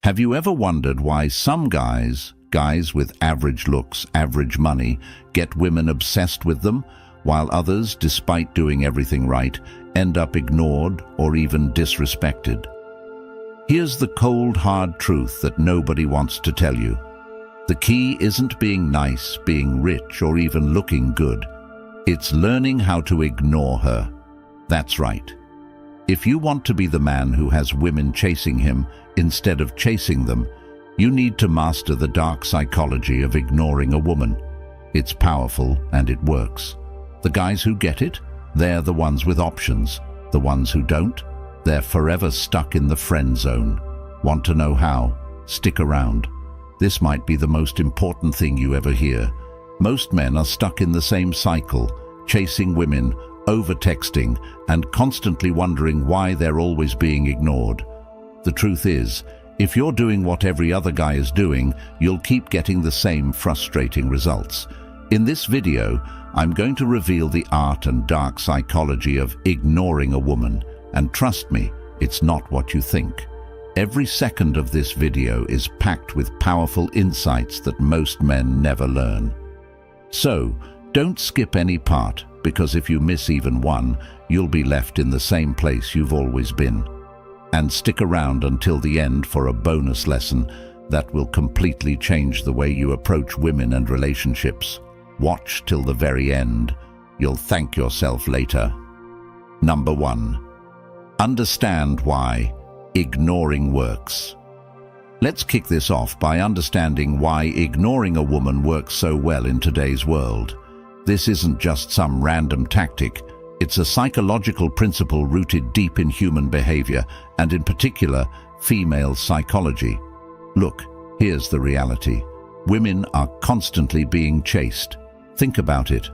Have you ever wondered why some guys with average looks, average money, get women obsessed with them, while others, despite doing everything right, end up ignored or even disrespected? Here's the cold, hard truth that nobody wants to tell you. The key isn't being nice, being rich, or even looking good. It's learning how to ignore her. That's right. If you want to be the man who has women chasing him instead of chasing them, you need to master the dark psychology of ignoring a woman. It's powerful and it works. The guys who get it, they're the ones with options. The ones who don't, they're forever stuck in the friend zone. Want to know how? Stick around. This might be the most important thing you ever hear. Most men are stuck in the same cycle, chasing women, over-texting, and constantly wondering why they're always being ignored. The truth is, if you're doing what every other guy is doing, you'll keep getting the same frustrating results. In this video, I'm going to reveal the art and dark psychology of ignoring a woman. And trust me, it's not what you think. Every second of this video is packed with powerful insights that most men never learn. So, don't skip any part, because if you miss even one, you'll be left in the same place you've always been. And stick around until the end for a bonus lesson that will completely change the way you approach women and relationships. Watch till the very end. You'll thank yourself later. Number 1. Understand why ignoring works. Let's kick this off by understanding why ignoring a woman works so well in today's world. This isn't just some random tactic. It's a psychological principle rooted deep in human behavior, and in particular, female psychology. Look, here's the reality. Women are constantly being chased. Think about it.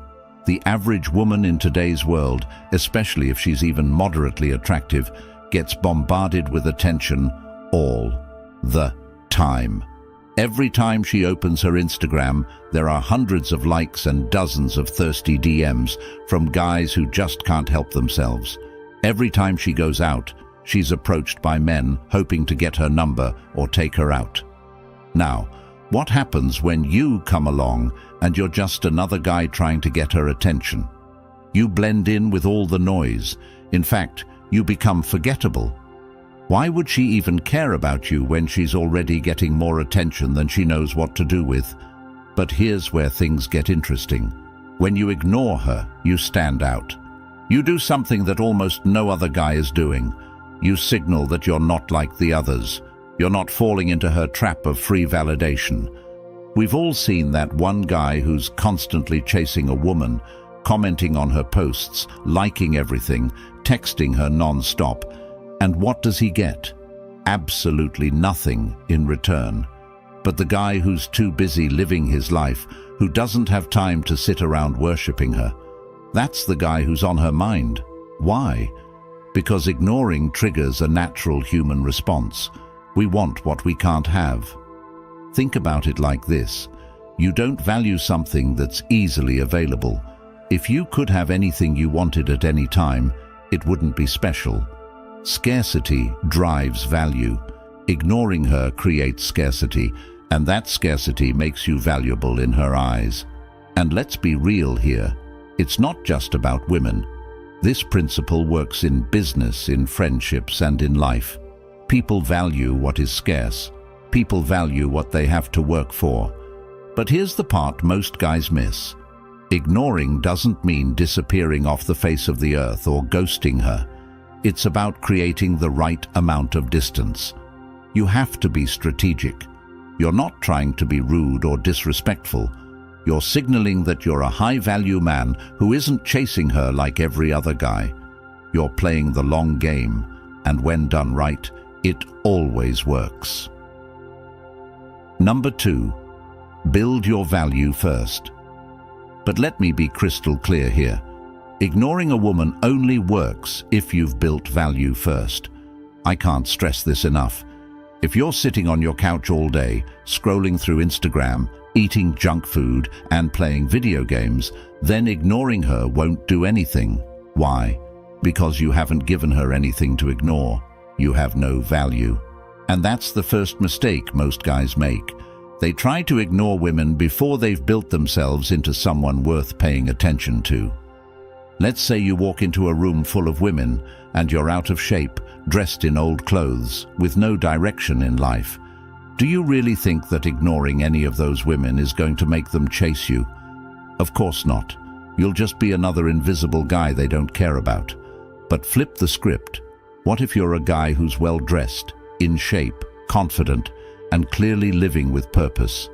The average woman in today's world, especially if she's even moderately attractive, gets bombarded with attention all the time. Every time she opens her Instagram, there are hundreds of likes and dozens of thirsty DMs from guys who just can't help themselves. Every time she goes out, she's approached by men hoping to get her number or take her out. Now, what happens when you come along and you're just another guy trying to get her attention? You blend in with all the noise. In fact, you become forgettable. Why would she even care about you when she's already getting more attention than she knows what to do with? But here's where things get interesting. When you ignore her, you stand out. You do something that almost no other guy is doing. You signal that you're not like the others. You're not falling into her trap of free validation. We've all seen that one guy who's constantly chasing a woman, commenting on her posts, liking everything, texting her non-stop. And what does he get? Absolutely nothing in return. But the guy who's too busy living his life, who doesn't have time to sit around worshipping her, that's the guy who's on her mind. Why? Because ignoring triggers a natural human response. We want what we can't have. Think about it like this. You don't value something that's easily available. If you could have anything you wanted at any time, it wouldn't be special. Scarcity drives value. Ignoring her creates scarcity, and that scarcity makes you valuable in her eyes. And let's be real here. It's not just about women. This principle works in business, in friendships, and in life. People value what is scarce. People value what they have to work for. But here's the part most guys miss. Ignoring doesn't mean disappearing off the face of the earth or ghosting her. It's about creating the right amount of distance. You have to be strategic. You're not trying to be rude or disrespectful. You're signaling that you're a high-value man who isn't chasing her like every other guy. You're playing the long game, and when done right, it always works. Number 2, build your value first. But let me be crystal clear here. Ignoring a woman only works if you've built value first. I can't stress this enough. If you're sitting on your couch all day, scrolling through Instagram, eating junk food, and playing video games, then ignoring her won't do anything. Why? Because you haven't given her anything to ignore. You have no value. And that's the first mistake most guys make. They try to ignore women before they've built themselves into someone worth paying attention to. Let's say you walk into a room full of women and you're out of shape, dressed in old clothes, with no direction in life. Do you really think that ignoring any of those women is going to make them chase you? Of course not. You'll just be another invisible guy they don't care about. But flip the script. What if you're a guy who's well-dressed, in shape, confident, and clearly living with purpose?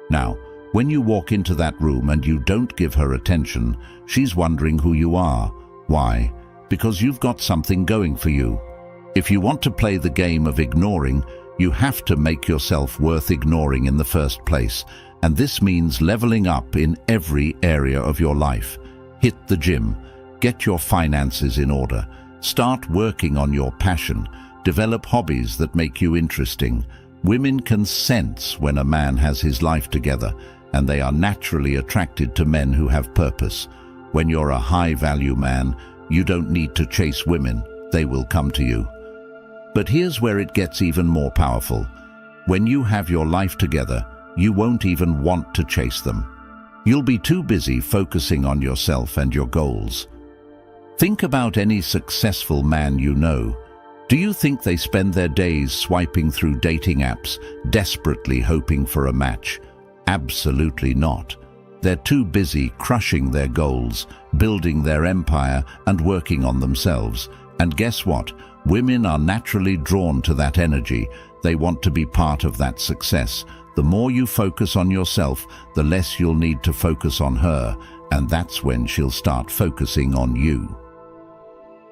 Now, when you walk into that room and you don't give her attention, she's wondering who you are. Why? Because you've got something going for you. If you want to play the game of ignoring, you have to make yourself worth ignoring in the first place. And this means leveling up in every area of your life. Hit the gym. Get your finances in order. Start working on your passion. Develop hobbies that make you interesting. Women can sense when a man has his life together, and they are naturally attracted to men who have purpose. When you're a high-value man, you don't need to chase women. They will come to you. But here's where it gets even more powerful. When you have your life together, you won't even want to chase them. You'll be too busy focusing on yourself and your goals. Think about any successful man you know. Do you think they spend their days swiping through dating apps, desperately hoping for a match? Absolutely not. They're too busy crushing their goals, building their empire, and working on themselves. And guess what? Women are naturally drawn to that energy. They want to be part of that success. The more you focus on yourself, the less you'll need to focus on her, and that's when she'll start focusing on you.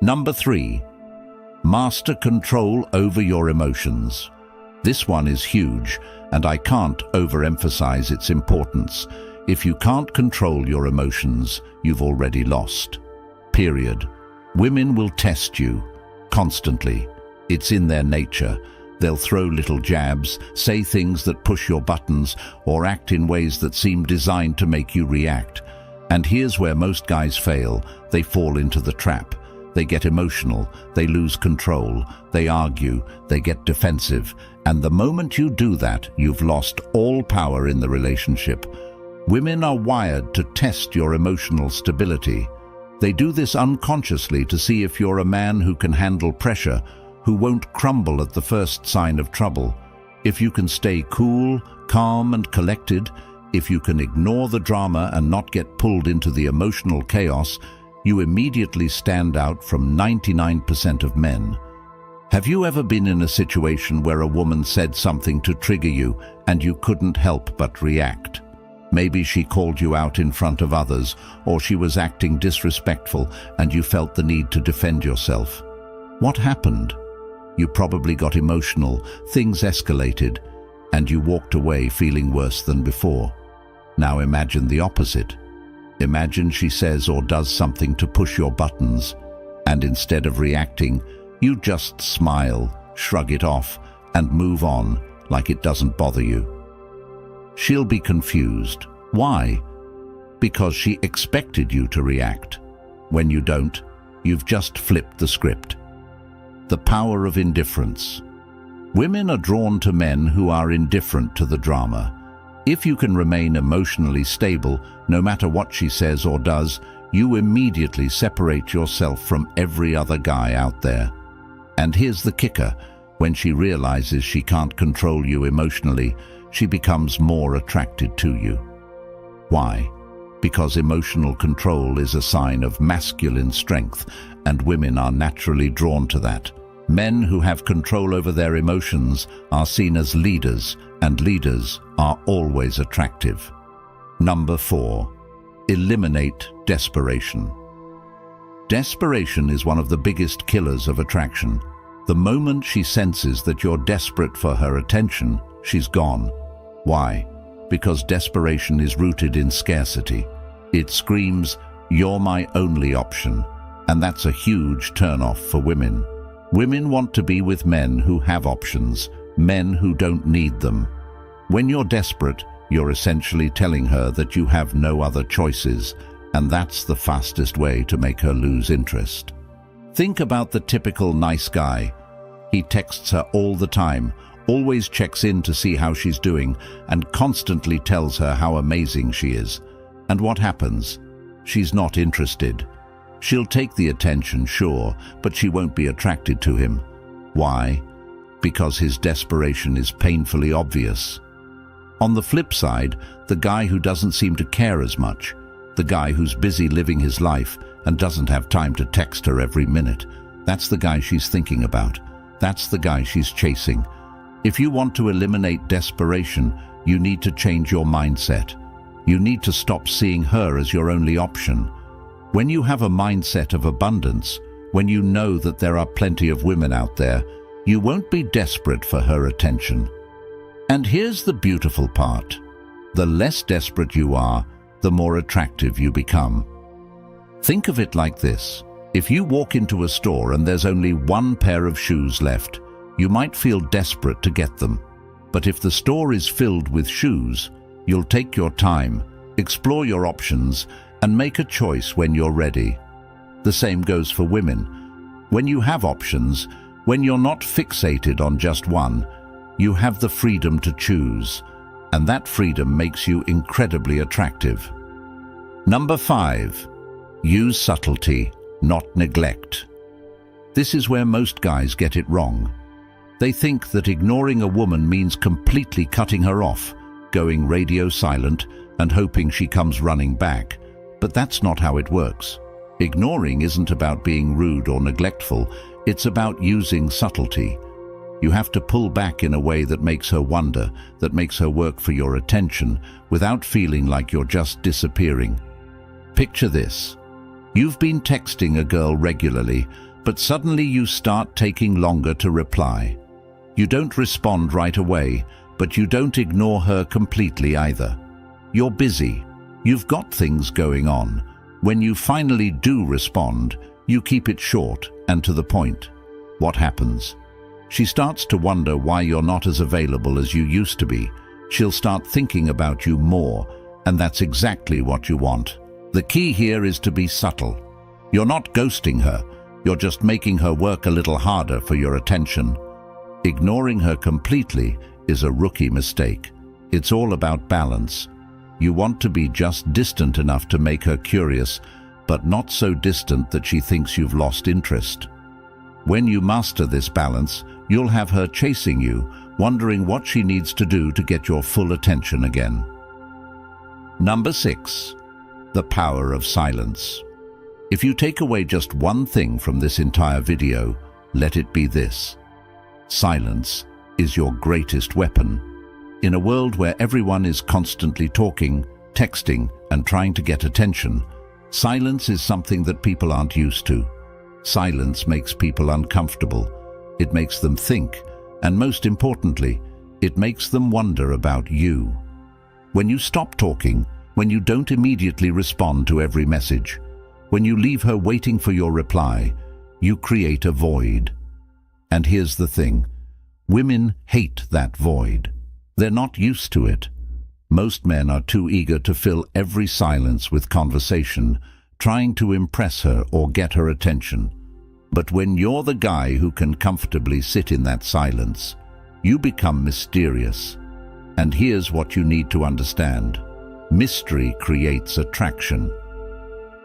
Number 3. Master control over your emotions. This one is huge, and I can't overemphasize its importance. If you can't control your emotions, you've already lost. Period. Women will test you constantly. It's in their nature. They'll throw little jabs, say things that push your buttons, or act in ways that seem designed to make you react. And here's where most guys fail. They fall into the trap. They get emotional, they lose control, they argue, they get defensive. And the moment you do that, you've lost all power in the relationship. Women are wired to test your emotional stability. They do this unconsciously to see if you're a man who can handle pressure, who won't crumble at the first sign of trouble. If you can stay cool, calm, and collected, if you can ignore the drama and not get pulled into the emotional chaos, you immediately stand out from 99% of men. Have you ever been in a situation where a woman said something to trigger you and you couldn't help but react? Maybe she called you out in front of others, or she was acting disrespectful and you felt the need to defend yourself. What happened? You probably got emotional, things escalated, and you walked away feeling worse than before. Now imagine the opposite. Imagine she says or does something to push your buttons, and instead of reacting, you just smile, shrug it off, and move on like it doesn't bother you. She'll be confused. Why? Because she expected you to react. When you don't, you've just flipped the script. The power of indifference. Women are drawn to men who are indifferent to the drama. If you can remain emotionally stable, no matter what she says or does, you immediately separate yourself from every other guy out there. And here's the kicker. When she realizes she can't control you emotionally, she becomes more attracted to you. Why? Because emotional control is a sign of masculine strength, and women are naturally drawn to that. Men who have control over their emotions are seen as leaders, and leaders are always attractive. Number 4. Eliminate desperation. Desperation is one of the biggest killers of attraction. The moment she senses that you're desperate for her attention, she's gone. Why? Because desperation is rooted in scarcity. It screams, "You're my only option," and that's a huge turn-off for women. Women want to be with men who have options, men who don't need them. When you're desperate, you're essentially telling her that you have no other choices, and that's the fastest way to make her lose interest. Think about the typical nice guy. He texts her all the time, always checks in to see how she's doing, and constantly tells her how amazing she is. And what happens? She's not interested. She'll take the attention, sure, but she won't be attracted to him. Why? Because his desperation is painfully obvious. On the flip side, the guy who doesn't seem to care as much, the guy who's busy living his life and doesn't have time to text her every minute, that's the guy she's thinking about. That's the guy she's chasing. If you want to eliminate desperation, you need to change your mindset. You need to stop seeing her as your only option. When you have a mindset of abundance, when you know that there are plenty of women out there, you won't be desperate for her attention. And here's the beautiful part. The less desperate you are, the more attractive you become. Think of it like this. If you walk into a store and there's only one pair of shoes left, you might feel desperate to get them. But if the store is filled with shoes, you'll take your time, explore your options, and make a choice when you're ready. The same goes for women. When you have options, when you're not fixated on just one, you have the freedom to choose, and that freedom makes you incredibly attractive. Number 5. Use subtlety, not neglect. This is where most guys get it wrong. They think that ignoring a woman means completely cutting her off, going radio silent, and hoping she comes running back. But that's not how it works. Ignoring isn't about being rude or neglectful, it's about using subtlety. You have to pull back in a way that makes her wonder, that makes her work for your attention, without feeling like you're just disappearing. Picture this. You've been texting a girl regularly, but suddenly you start taking longer to reply. You don't respond right away, but you don't ignore her completely either. You're busy. You've got things going on. When you finally do respond, you keep it short and to the point. What happens? She starts to wonder why you're not as available as you used to be. She'll start thinking about you more, and that's exactly what you want. The key here is to be subtle. You're not ghosting her. You're just making her work a little harder for your attention. Ignoring her completely is a rookie mistake. It's all about balance. You want to be just distant enough to make her curious, but not so distant that she thinks you've lost interest. When you master this balance, you'll have her chasing you, wondering what she needs to do to get your full attention again. Number 6. The power of silence. If you take away just one thing from this entire video, let it be this. Silence is your greatest weapon. In a world where everyone is constantly talking, texting, and trying to get attention, silence is something that people aren't used to. Silence makes people uncomfortable. It makes them think, and most importantly, it makes them wonder about you. When you stop talking, when you don't immediately respond to every message, when you leave her waiting for your reply, you create a void. And here's the thing. Women hate that void. They're not used to it. Most men are too eager to fill every silence with conversation, trying to impress her or get her attention. But when you're the guy who can comfortably sit in that silence, you become mysterious. And here's what you need to understand. Mystery creates attraction.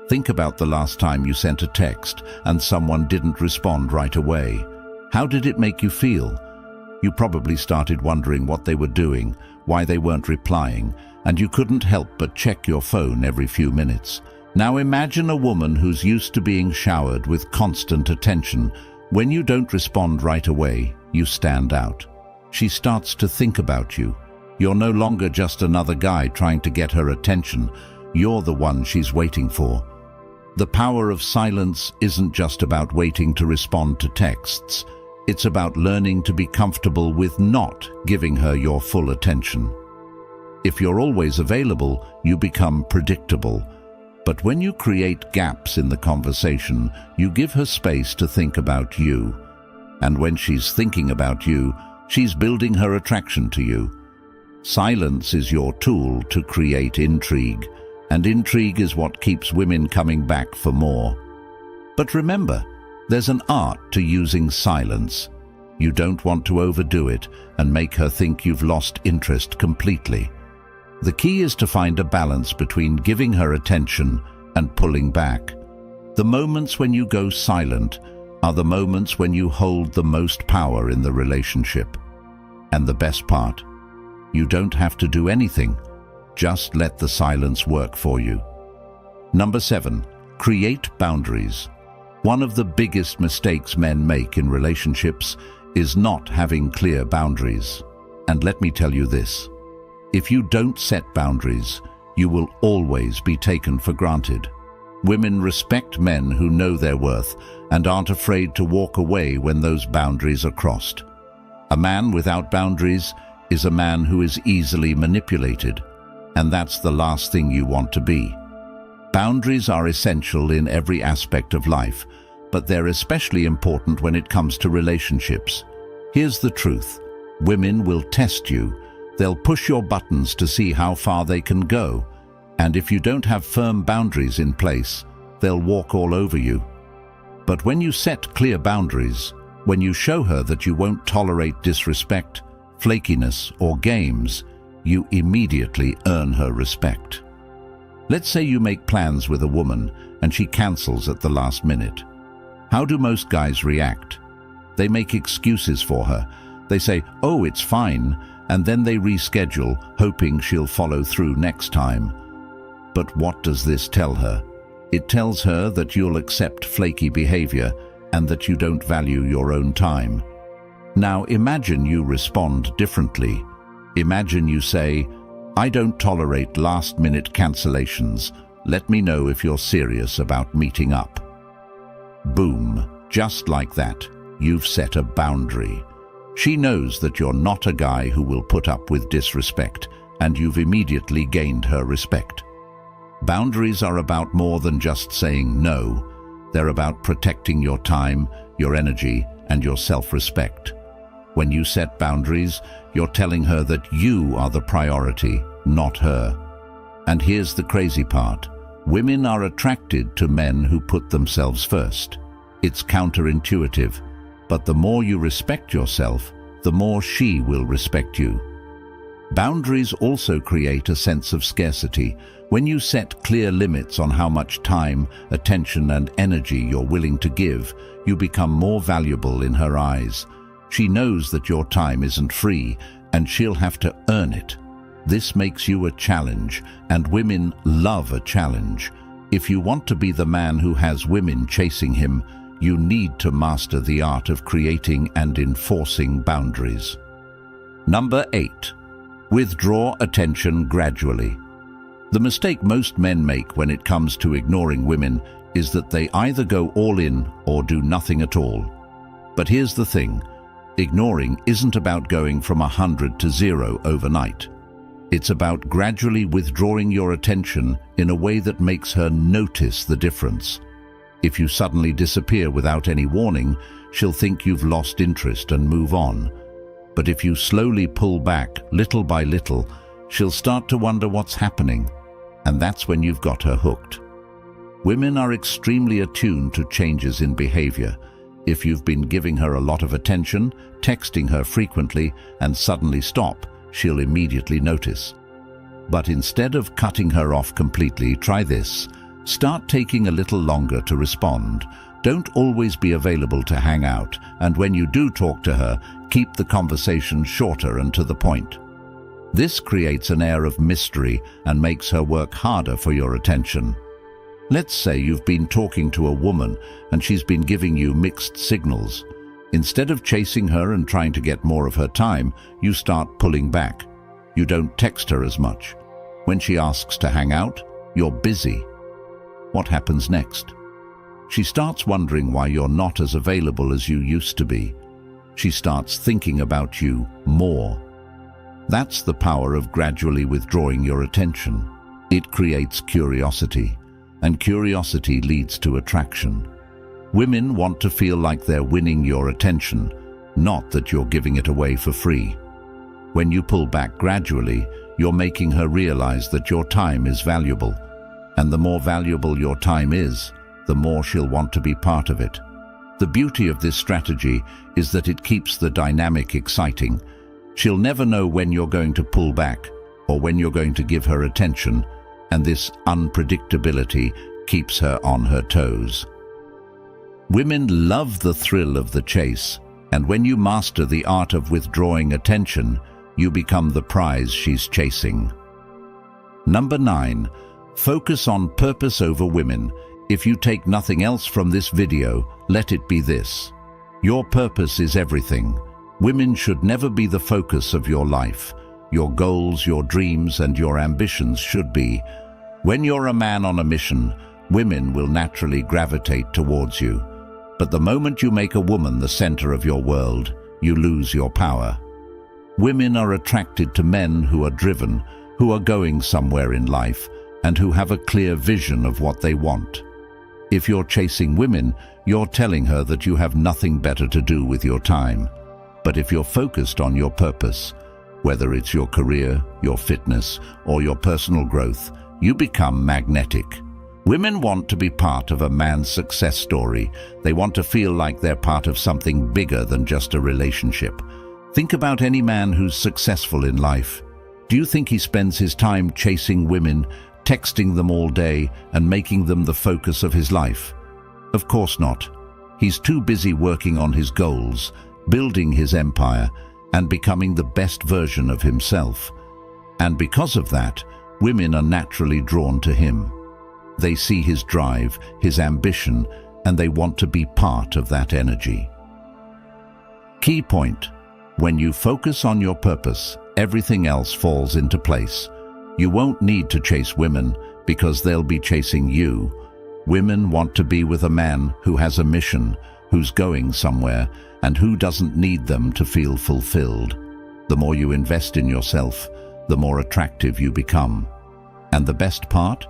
Think about the last time you sent a text and someone didn't respond right away. How did it make you feel? You probably started wondering what they were doing, why they weren't replying, and you couldn't help but check your phone every few minutes. Now imagine a woman who's used to being showered with constant attention. When you don't respond right away, you stand out. She starts to think about you. You're no longer just another guy trying to get her attention. You're the one she's waiting for. The power of silence isn't just about waiting to respond to texts. It's about learning to be comfortable with not giving her your full attention. If you're always available, you become predictable. But when you create gaps in the conversation, you give her space to think about you. And when she's thinking about you, she's building her attraction to you. Silence is your tool to create intrigue, and intrigue is what keeps women coming back for more. But remember, there's an art to using silence. You don't want to overdo it and make her think you've lost interest completely. The key is to find a balance between giving her attention and pulling back. The moments when you go silent are the moments when you hold the most power in the relationship. And the best part, you don't have to do anything. Just let the silence work for you. Number 7, create boundaries. One of the biggest mistakes men make in relationships is not having clear boundaries. And let me tell you this, if you don't set boundaries, you will always be taken for granted. Women respect men who know their worth and aren't afraid to walk away when those boundaries are crossed. A man without boundaries is a man who is easily manipulated, and that's the last thing you want to be. Boundaries are essential in every aspect of life, but they're especially important when it comes to relationships. Here's the truth. Women will test you. They'll push your buttons to see how far they can go. And if you don't have firm boundaries in place, they'll walk all over you. But when you set clear boundaries, when you show her that you won't tolerate disrespect, flakiness, or games, you immediately earn her respect. Let's say you make plans with a woman and she cancels at the last minute. How do most guys react? They make excuses for her. They say, "Oh, it's fine," and then they reschedule, hoping she'll follow through next time. But what does this tell her? It tells her that you'll accept flaky behavior and that you don't value your own time. Now imagine you respond differently. Imagine you say, "I don't tolerate last-minute cancellations. Let me know if you're serious about meeting up." Boom, just like that, you've set a boundary. She knows that you're not a guy who will put up with disrespect, and you've immediately gained her respect. Boundaries are about more than just saying no. They're about protecting your time, your energy, and your self-respect. When you set boundaries, you're telling her that you are the priority, not her. And here's the crazy part. Women are attracted to men who put themselves first. It's counterintuitive, but the more you respect yourself, the more she will respect you. Boundaries also create a sense of scarcity. When you set clear limits on how much time, attention, and energy you're willing to give, you become more valuable in her eyes. She knows that your time isn't free, and she'll have to earn it. This makes you a challenge, and women love a challenge. If you want to be the man who has women chasing him, you need to master the art of creating and enforcing boundaries. Number 8. Withdraw attention gradually. The mistake most men make when it comes to ignoring women is that they either go all in or do nothing at all. But here's the thing. Ignoring isn't about going from 100 to 0 overnight. It's about gradually withdrawing your attention in a way that makes her notice the difference. If you suddenly disappear without any warning, she'll think you've lost interest and move on. But if you slowly pull back, little by little, she'll start to wonder what's happening. And that's when you've got her hooked. Women are extremely attuned to changes in behavior. If you've been giving her a lot of attention, texting her frequently, and suddenly stop, she'll immediately notice. But instead of cutting her off completely, try this. Start taking a little longer to respond. Don't always be available to hang out, and when you do talk to her, keep the conversation shorter and to the point. This creates an air of mystery and makes her work harder for your attention. Let's say you've been talking to a woman and she's been giving you mixed signals. Instead of chasing her and trying to get more of her time, you start pulling back. You don't text her as much. When she asks to hang out, you're busy. What happens next? She starts wondering why you're not as available as you used to be. She starts thinking about you more. That's the power of gradually withdrawing your attention. It creates curiosity, and curiosity leads to attraction. Women want to feel like they're winning your attention, not that you're giving it away for free. When you pull back gradually, you're making her realize that your time is valuable, and the more valuable your time is, the more she'll want to be part of it. The beauty of this strategy is that it keeps the dynamic exciting. She'll never know when you're going to pull back or when you're going to give her attention, and this unpredictability keeps her on her toes. Women love the thrill of the chase, and when you master the art of withdrawing attention, you become the prize she's chasing. Number 9. Focus on purpose over women. If you take nothing else from this video, let it be this. Your purpose is everything. Women should never be the focus of your life. Your goals, your dreams, and your ambitions should be. When you're a man on a mission, women will naturally gravitate towards you. But the moment you make a woman the center of your world, you lose your power. Women are attracted to men who are driven, who are going somewhere in life, and who have a clear vision of what they want. If you're chasing women, you're telling her that you have nothing better to do with your time. But if you're focused on your purpose, whether it's your career, your fitness, or your personal growth, you become magnetic. Women want to be part of a man's success story. They want to feel like they're part of something bigger than just a relationship. Think about any man who's successful in life. Do you think he spends his time chasing women, texting them all day, and making them the focus of his life? Of course not. He's too busy working on his goals, building his empire, and becoming the best version of himself. And because of that, women are naturally drawn to him. They see his drive, his ambition, and they want to be part of that energy. Key point: when you focus on your purpose, everything else falls into place. You won't need to chase women because they'll be chasing you. Women want to be with a man who has a mission, who's going somewhere, and who doesn't need them to feel fulfilled. The more you invest in yourself, the more attractive you become. And the best part?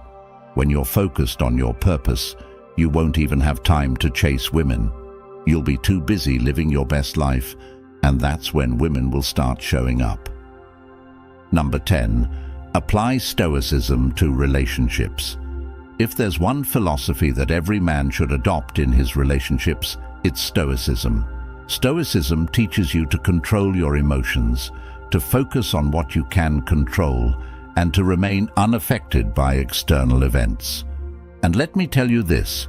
When you're focused on your purpose, you won't even have time to chase women. You'll be too busy living your best life, and that's when women will start showing up. Number 10. Apply Stoicism to relationships. If there's one philosophy that every man should adopt in his relationships, it's Stoicism. Stoicism teaches you to control your emotions, to focus on what you can control, and to remain unaffected by external events. And let me tell you this,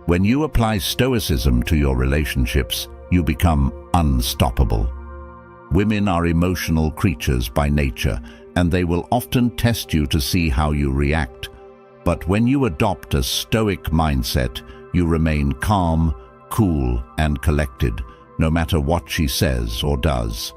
when you apply Stoicism to your relationships, you become unstoppable. Women are emotional creatures by nature, and they will often test you to see how you react. But when you adopt a Stoic mindset, you remain calm, cool, and collected, no matter what she says or does.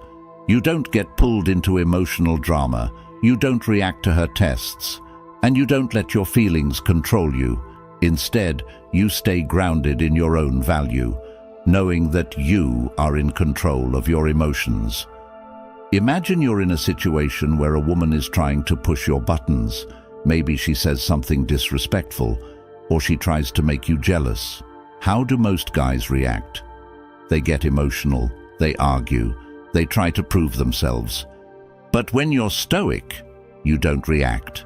You don't get pulled into emotional drama, you don't react to her tests, and you don't let your feelings control you. Instead, you stay grounded in your own value, knowing that you are in control of your emotions. Imagine you're in a situation where a woman is trying to push your buttons. Maybe she says something disrespectful, or she tries to make you jealous. How do most guys react? They get emotional, they argue, they try to prove themselves. But when you're Stoic, you don't react.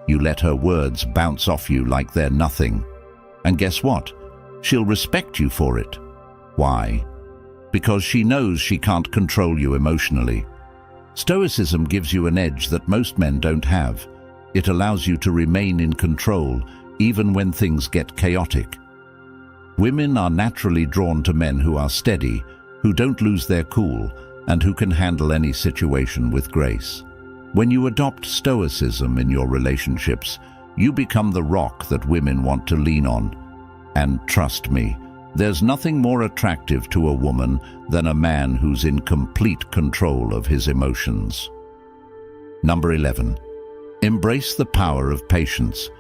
You let her words bounce off you like they're nothing. And guess what? She'll respect you for it. Why? Because she knows she can't control you emotionally. Stoicism gives you an edge that most men don't have. It allows you to remain in control, even when things get chaotic. Women are naturally drawn to men who are steady, who don't lose their cool, and who can handle any situation with grace. When you adopt Stoicism in your relationships, you become the rock that women want to lean on. And trust me, there's nothing more attractive to a woman than a man who's in complete control of his emotions. Number 11. Embrace the power of patience.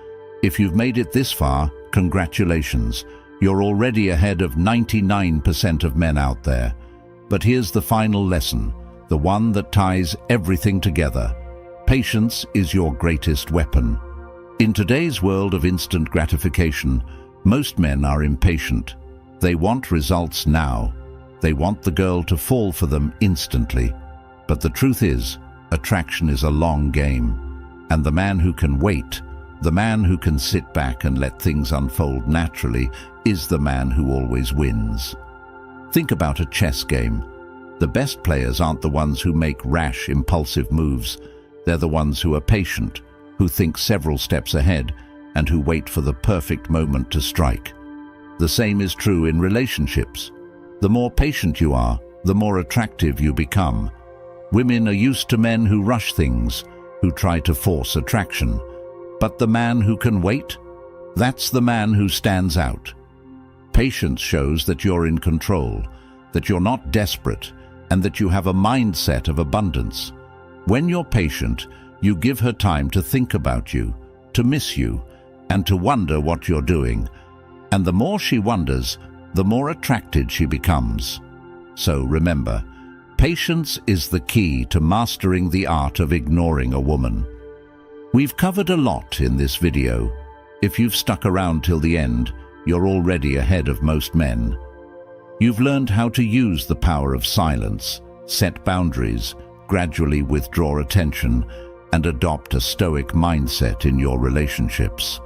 If you've made it this far, congratulations. You're already ahead of 99% of men out there. But here's the final lesson, the one that ties everything together. Patience is your greatest weapon. In today's world of instant gratification, most men are impatient. They want results now. They want the girl to fall for them instantly. But the truth is, attraction is a long game. And the man who can wait, the man who can sit back and let things unfold naturally, is the man who always wins. Think about a chess game. The best players aren't the ones who make rash, impulsive moves. They're the ones who are patient, who think several steps ahead, and who wait for the perfect moment to strike. The same is true in relationships. The more patient you are, the more attractive you become. Women are used to men who rush things, who try to force attraction. But the man who can wait? That's the man who stands out. Patience shows that you're in control, that you're not desperate, and that you have a mindset of abundance. When you're patient, you give her time to think about you, to miss you, and to wonder what you're doing. And the more she wonders, the more attracted she becomes. So remember, patience is the key to mastering the art of ignoring a woman. We've covered a lot in this video. If you've stuck around till the end, you're already ahead of most men. You've learned how to use the power of silence, set boundaries, gradually withdraw attention, and adopt a stoic mindset in your relationships.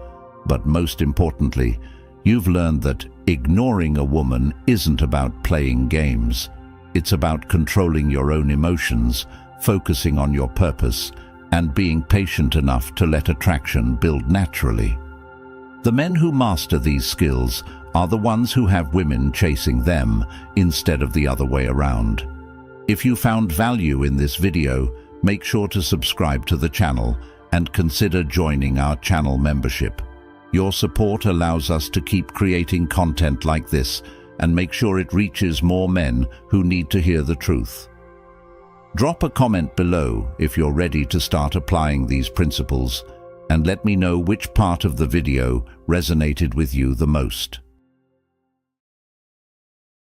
But most importantly, you've learned that ignoring a woman isn't about playing games. It's about controlling your own emotions, focusing on your purpose, and being patient enough to let attraction build naturally. The men who master these skills are the ones who have women chasing them instead of the other way around. If you found value in this video, make sure to subscribe to the channel and consider joining our channel membership. Your support allows us to keep creating content like this and make sure it reaches more men who need to hear the truth. Drop a comment below if you're ready to start applying these principles, and let me know which part of the video resonated with you the most.